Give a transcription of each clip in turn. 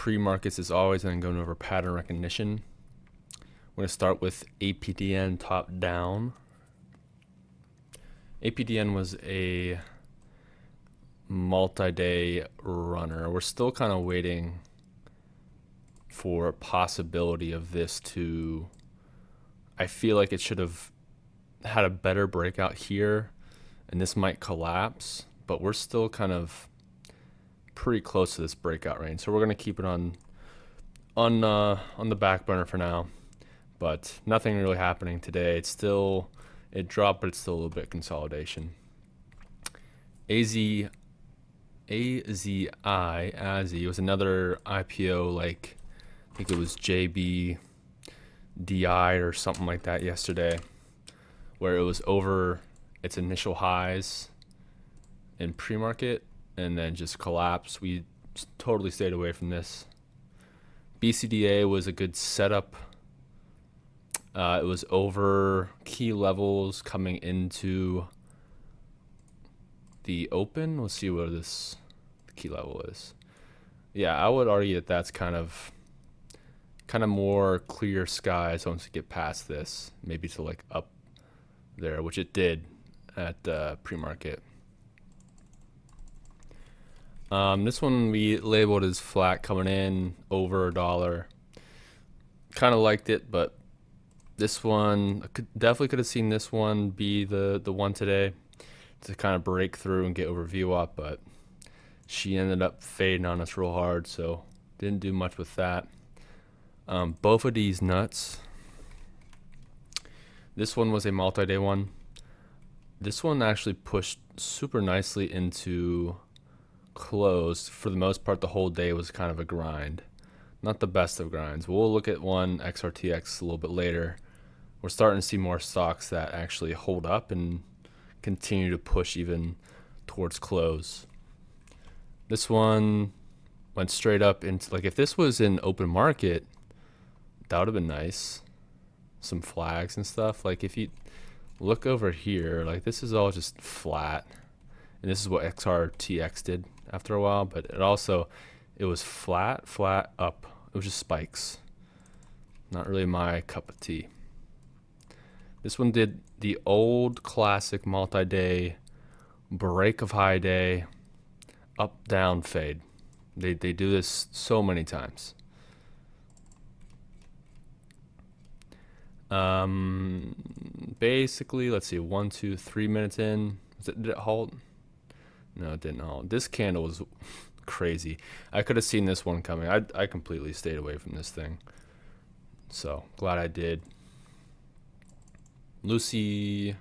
pre-markets is always, and going over pattern recognition. We're going to start with APDN top down. APDN was a multi-day runner. We're still kind of waiting for a possibility of this to, I feel like it should have had a better breakout here and this might collapse, but we're still kind of pretty close to this breakout range. So we're going to keep it on the back burner for now, but nothing really happening today. It dropped, but it's still a little bit consolidation. AZI was another IPO, like I think it was JBDI or something like that yesterday, where it was over its initial highs in pre-market and then just collapsed. We totally stayed away from this. BCDA was a good setup. It was over key levels coming into the open. Let's see what this key level is. Yeah, I would argue that that's kind of more clear skies once you get past this, maybe to like up there, which it did at pre-market. This one we labeled as flat coming in over $1. Kind of liked it, but this one definitely could have seen this one be the one today to kind of break through and get over VWAP, but she ended up fading on us real hard, so didn't do much with that. Both of these nuts. This one was a multi-day one. This one actually pushed super nicely into close. For the most part, the whole day was kind of a grind. Not the best of grinds. We'll look at one XRTX a little bit later. We're starting to see more stocks that actually hold up and continue to push even towards close. This one went straight up into, like, if this was in open market, that would have been nice. Some flags and stuff. Like, if you look over here, like, this is all just flat. And this is what XRTX did after a while, but it was flat up. It was just spikes. Not really my cup of tea. This one did the old classic multi-day break of high day, up, down, fade. They do this so many times. Basically, let's see, 1, 2, 3 minutes in. Did it halt? No, it didn't halt. This candle was crazy. I could have seen this one coming. I completely stayed away from this thing. So glad I did. Lucy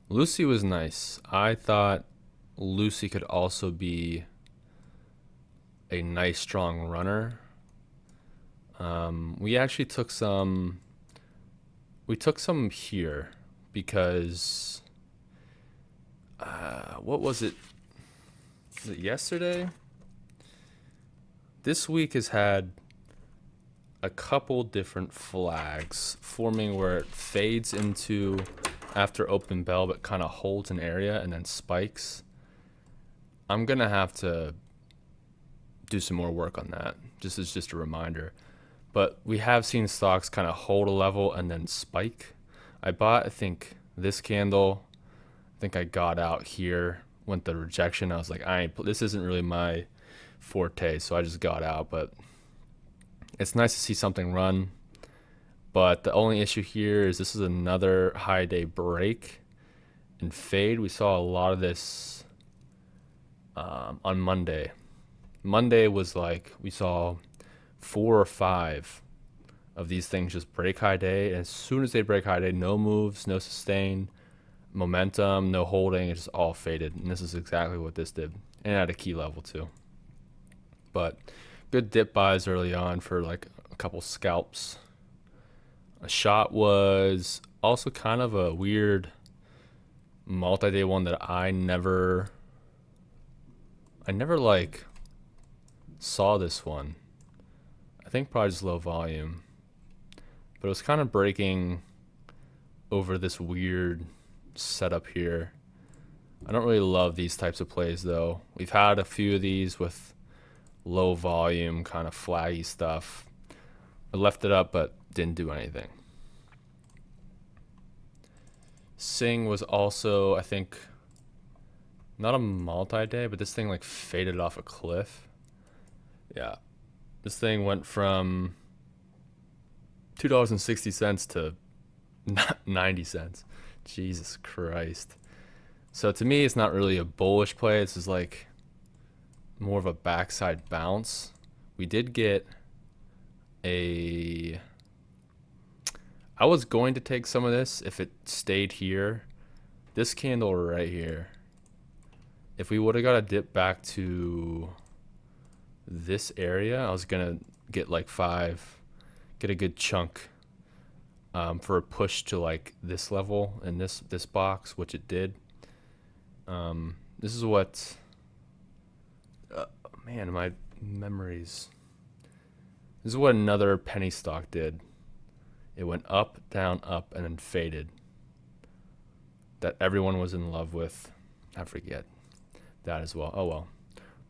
was nice. I thought Lucy could also be a nice strong runner. We actually took some here because what was it? Was it yesterday? This week has had a couple different flags forming where it fades into after open bell but kind of holds an area and then spikes. I'm gonna have to do some more work on that. Just as a reminder. But we have seen stocks kind of hold a level and then spike. I bought, I think, this candle. I think I got out here, went the rejection. I was like, this isn't really my forte, so I just got out. But it's nice to see something run. But the only issue here is this is another high day break and fade. We saw a lot of this on Monday. Monday was like, we saw 4 or 5 of these things just break high day. And as soon as they break high day, no moves, no sustain, momentum, no holding, it just all faded. And this is exactly what this did. And at a key level too. But good dip buys early on for like a couple scalps. A shot was also kind of a weird multi-day one that I never like saw this one. I think probably just low volume. But it was kind of breaking over this weird setup here. I don't really love these types of plays though. We've had a few of these with low volume kind of flaggy stuff. I left it up but didn't do anything. Sing was also, I think, not a multi-day, but this thing like faded off a cliff. Yeah, this thing went from $2.60 to 90 cents. Jesus Christ. So to me, it's not really a bullish play. This is like more of a backside bounce. We did get a... I was going to take some of this if it stayed here. This candle right here. If we would have got a dip back to this area, I was going to get like 5, get a good chunk for a push to like this level in this box, which it did. This is what... man, my memories. This is what another penny stock did. It went up, down, up, and then faded. That everyone was in love with. I forget that as well. Oh well.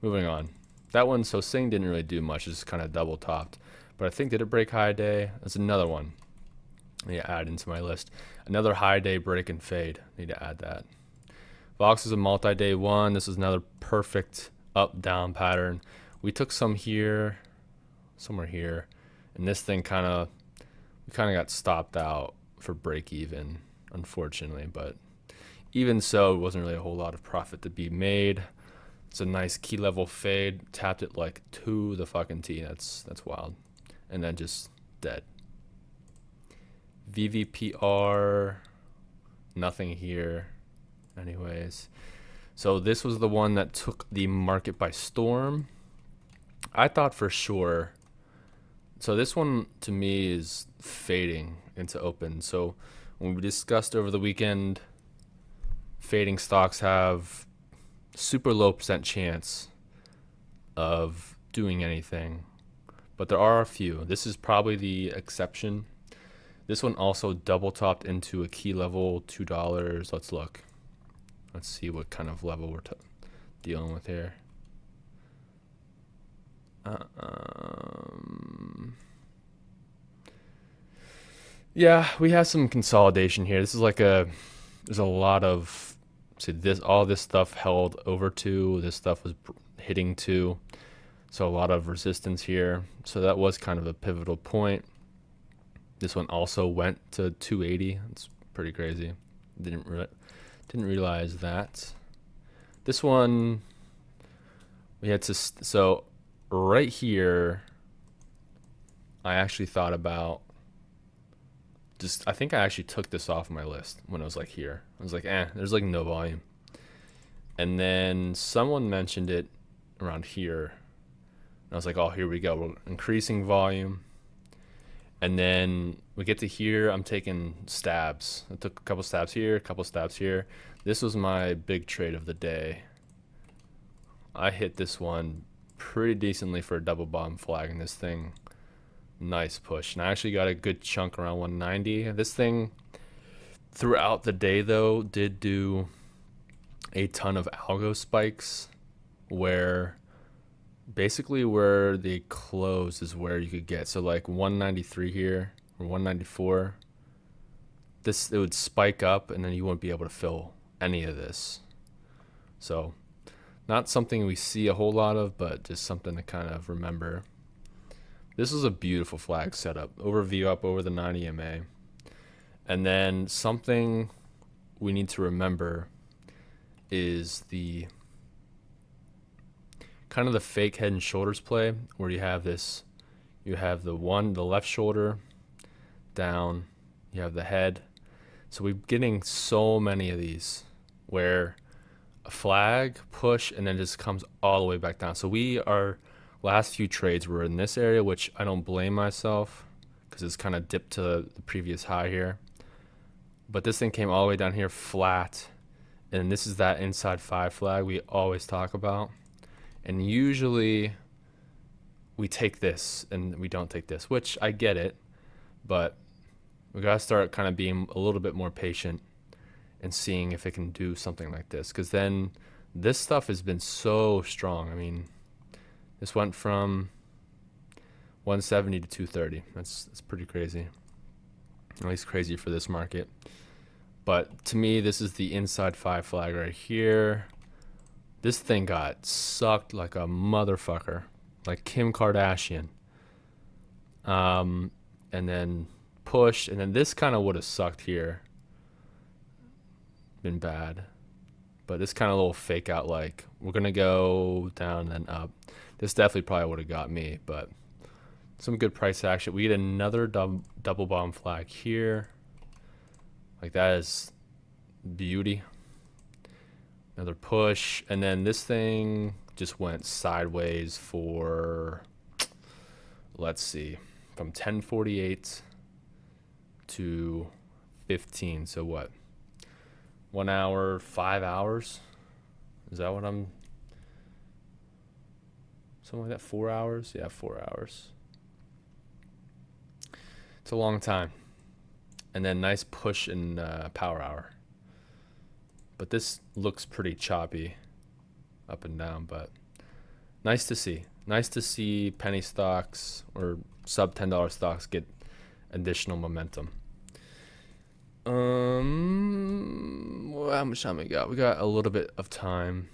Moving on. That one, so Sing didn't really do much. It just kind of double topped. But I think, did it break high day? That's another one. I need to add into my list. Another high day break and fade. Need to add that. Vox is a multi-day one. This is another perfect up-down pattern. We took some here, somewhere here, and this thing we kind of got stopped out for break even, unfortunately. But even so, it wasn't really a whole lot of profit to be made. It's a nice key level fade. Tapped it like to the fucking T. That's wild. And then just dead. VVPR, nothing here. Anyways, so this was the one that took the market by storm. I thought for sure. So this one to me is fading into open. So when we discussed over the weekend, fading stocks have super low % chance of doing anything, but there are a few. This is probably the exception. This one also double topped into a key level, $2. Let's look. Let's see what kind of level we're dealing with here. Yeah, we have some consolidation here. This is like there's a lot of, see this, all this stuff held over 2. This stuff was hitting 2. So a lot of resistance here. So that was kind of a pivotal point. This one also went to 280. It's pretty crazy. Didn't realize that. This one, we had to, so right here, I actually thought about I think I actually took this off my list when it was like here. I was like, there's like no volume. And then someone mentioned it around here. And I was like, oh, here we go. We're increasing volume. And then we get to here, I'm taking stabs. I took a couple stabs here, a couple stabs here. This was my big trade of the day. I hit this one pretty decently for a double bottom flag in this thing. Nice push. And I actually got a good chunk around 190. This thing, throughout the day though, did do a ton of algo spikes where basically where they close is where you could get. So like 193 here or 194, it would spike up and then you wouldn't be able to fill any of this. So not something we see a whole lot of, but just something to kind of remember. This was a beautiful flag setup. Overview up over the 90 MA. And then something we need to remember is the kind of the fake head and shoulders play where you have this, you have the left shoulder down, you have the head. So we're getting so many of these where a flag, push, and then just comes all the way back down. So our last few trades were in this area, which I don't blame myself because it's kind of dipped to the previous high here. But this thing came all the way down here flat. And this is that inside 5 flag we always talk about. And usually we take this and we don't take this, which I get it. But we got to start kind of being a little bit more patient and seeing if it can do something like this. Because then this stuff has been so strong. I mean, This went from 170 to 230. That's pretty crazy. At least crazy for this market. But to me, this is the inside 5 flag right here. This thing got sucked like a motherfucker, like Kim Kardashian. And then pushed, and then this kind of would have sucked here. Been bad. But this kind of little fake out, like, we're going to go down and up. This definitely probably would have got me, but some good price action. We get another double bottom flag here. Like, that is beauty. Another push. And then this thing just went sideways for, let's see, from 1048 to 15. So what? 1 hour, 5 hours? Is that what I'm... Something like that? 4 hours? Yeah, 4 hours. It's a long time. And then nice push in power hour. But this looks pretty choppy up and down, but nice to see. Nice to see penny stocks or sub $10 stocks get additional momentum. Well, how much time we got? We got a little bit of time.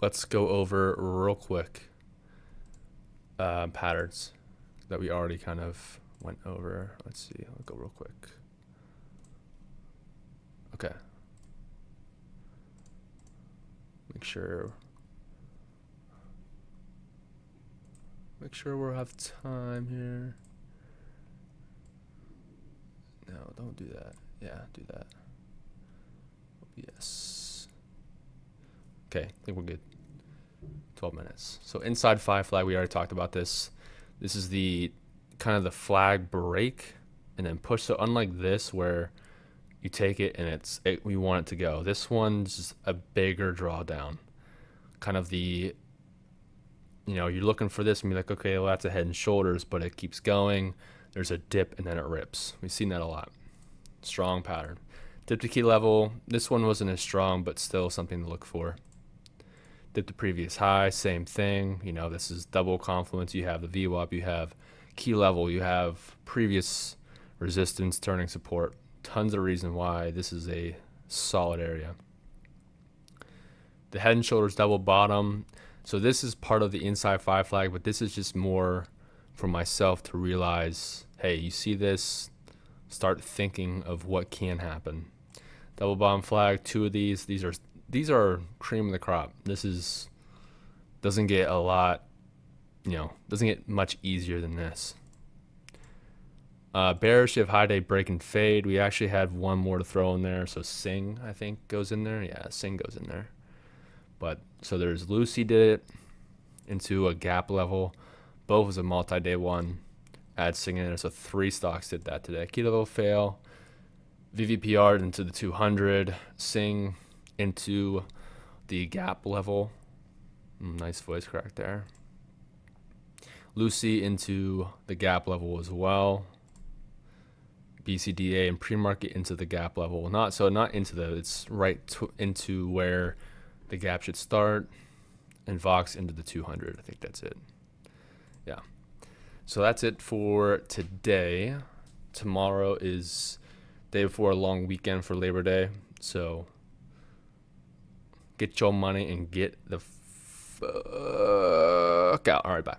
Let's go over real quick patterns that we already kind of went over. Let's see. I'll go real quick. Okay. Make sure we'll have time here. No, don't do that. Yeah, do that. Yes. Okay, I think we're good. 12 minutes. So inside 5 flag, we already talked about this. This is the kind of the flag break and then push. So unlike this where you take it and we want it to go, this one's just a bigger drawdown. Kind of the, you're looking for this and be like, okay, well, that's a head and shoulders, but it keeps going. There's a dip and then it rips. We've seen that a lot. Strong pattern. Dip to key level. This one wasn't as strong, but still something to look for. Dip to previous high, same thing. This is double confluence. You have the VWAP, you have key level, you have previous resistance turning support. Tons of reason why this is a solid area. The head and shoulders double bottom. So this is part of the inside 5 flag, but this is just more for myself to realize, hey, you see this, start thinking of what can happen. Double bottom flag, 2 of these are cream of the crop. This doesn't get a lot, doesn't get much easier than this. Bearish, you have high day break and fade. We actually had one more to throw in there. So Sing, I think, goes in there. Yeah, Sing goes in there. But so there's Lucy did it into a gap level. Both was a multi-day one. Add Sing in there. So 3 stocks did that today. Key level fail. VVPR into the 200. Sing into the gap level. Nice voice crack there. Lucy into the gap level as well. BCDA and pre-market into the gap level. Not into it's right into where the gap should start. And Vox into the 200. I think that's it. Yeah. So that's it for today. Tomorrow is day before a long weekend for Labor Day. So get your money and get the fuck out. All right, bye.